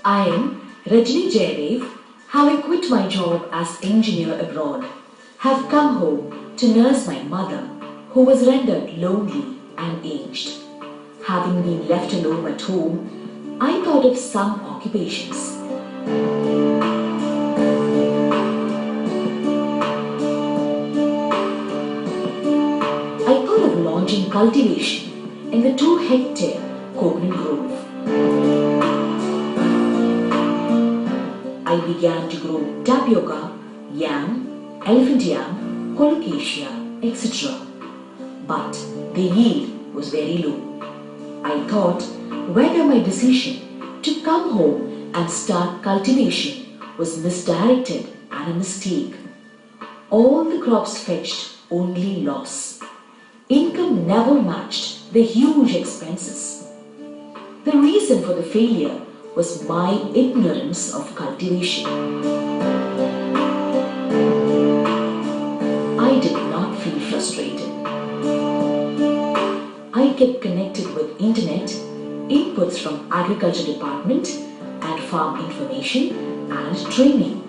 I am Rajni Jaidev, having quit my job as engineer abroad, have come home to nurse my mother, who was rendered lonely and aged. Having been left alone at home, I thought of some occupations. I thought of launching cultivation in the 2-hectare coconut grove. I began to grow tapioca, yam, elephant yam, colocasia, etc. But the yield was very low. I thought whether my decision to come home and start cultivation was misdirected and a mistake. All the crops fetched only loss. Income never matched the huge expenses. The reason for the failure was my ignorance of cultivation. I did not feel frustrated. I kept connected with internet, inputs from agriculture department and farm information and training.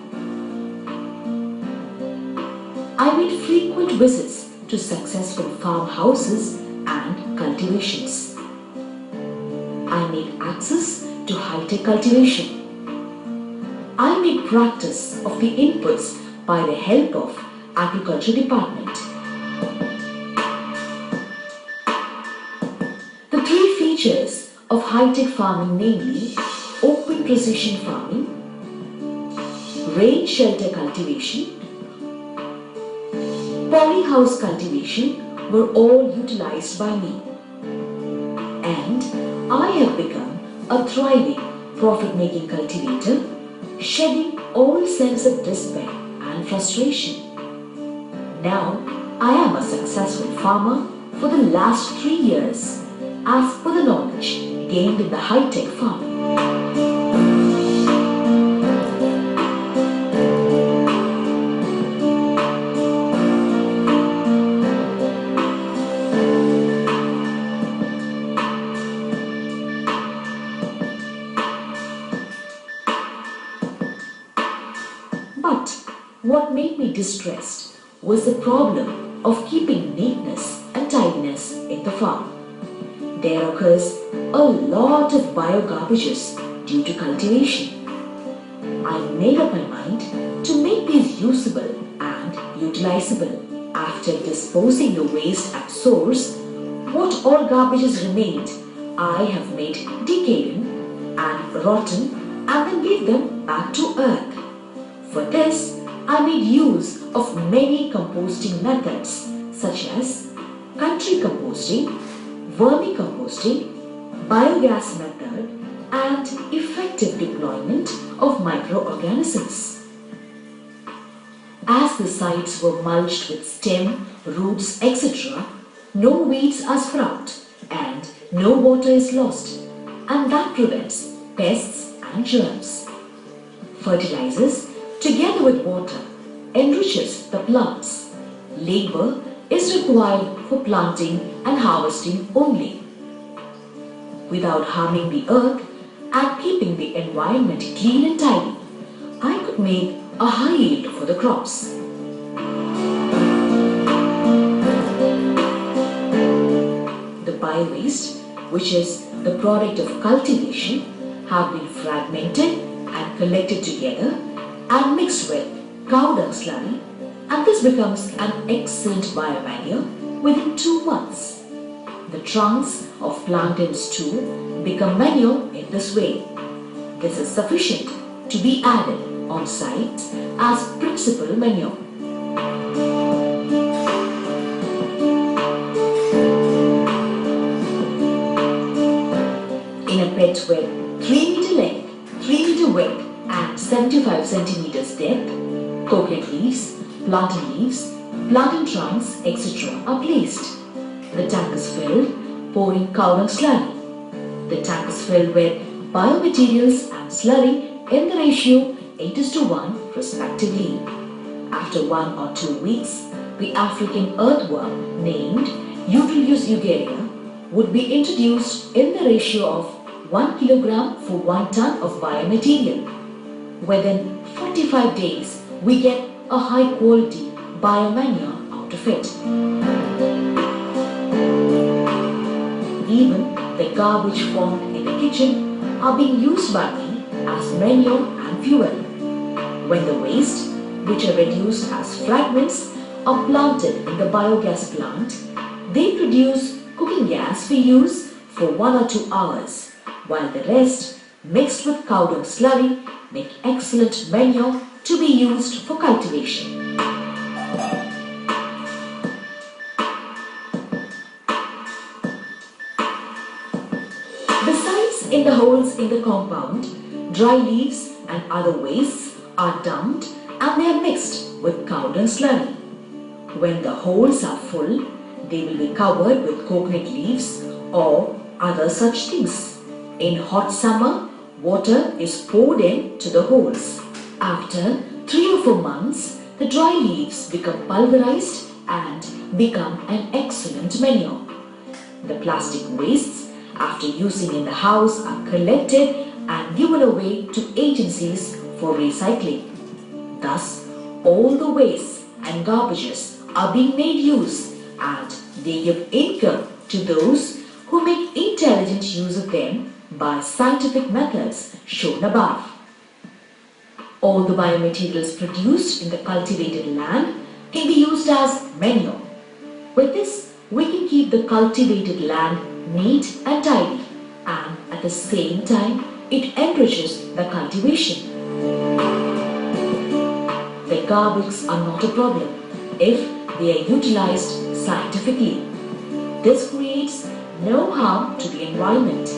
I made frequent visits to successful farmhouses and cultivations. I made access to high-tech cultivation. I made practice of the inputs by the help of agriculture department. The three features of high-tech farming, namely open precision farming, rain shelter cultivation, polyhouse cultivation were all utilized by me. And I have become a thriving, profit-making cultivator, shedding all sense of despair and frustration. Now, I am a successful farmer for the last 3 years, as per the knowledge gained in the high-tech farm. But what made me distressed was the problem of keeping neatness and tidiness in the farm. There occurs a lot of bio-garbages due to cultivation. I made up my mind to make these usable and utilizable. After disposing the waste at source, what all garbages remained, I have made decaying and rotten and then gave them back to earth. For this, I made use of many composting methods such as country composting, vermicomposting, biogas method, and effective deployment of microorganisms. As the sites were mulched with stem, roots, etc., no weeds are sprout and no water is lost, and that prevents pests and germs. Fertilizers together with water enriches the plants. Labor is required for planting and harvesting only. Without harming the earth and keeping the environment clean and tidy, I could make a high yield for the crops. The bio-waste, which is the product of cultivation, have been fragmented and collected together and mixed with cow dung slurry, and this becomes an excellent biomanure within 2 months. The trunks of plantains too become manure in this way. This is sufficient to be added on site as principal manure. In a pit with 3 meter length, 3 meter width and 75 centimeters depth, coconut leaves, plantain trunks, etc. are placed. The tank is filled, pouring cow dung slurry. The tank is filled with biomaterials and slurry in the ratio 8:1 respectively. After 1 or 2 weeks, the African earthworm named Euryalus eugaria would be introduced in the ratio of 1 kilogram for 1 ton of biomaterial. Within 45 days, we get a high quality biomanure out of it. Even the garbage formed in the kitchen are being used by me as manure and fuel. When the waste, which are reduced as fragments, are planted in the biogas plant, they produce cooking gas for use for 1 or 2 hours, while the rest, mixed with cow dung slurry, make excellent manure to be used for cultivation. Besides, in the holes in the compound, dry leaves and other wastes are dumped and they are mixed with cow dung slurry. When the holes are full, they will be covered with coconut leaves or other such things. In hot summer, water is poured into the holes. After 3 or 4 months, the dry leaves become pulverized and become an excellent manure. The plastic wastes, after using in the house, are collected and given away to agencies for recycling. Thus, all the wastes and garbages are being made use and they give income to those who make intelligent use of them by scientific methods shown above. All the biomaterials produced in the cultivated land can be used as manure. With this, we can keep the cultivated land neat and tidy, and at the same time, it enriches the cultivation. The garbage are not a problem if they are utilized scientifically. This creates no harm to the environment.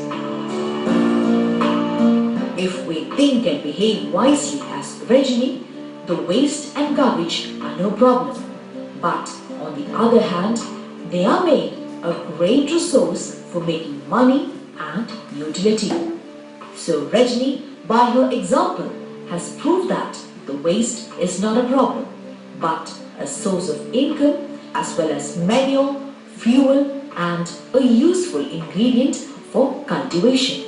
If we think and behave wisely as Regini, the waste and garbage are no problem. But on the other hand, they are made a great resource for making money and utility. So Regini, by her example, has proved that the waste is not a problem, but a source of income as well as manure, fuel and a useful ingredient for cultivation.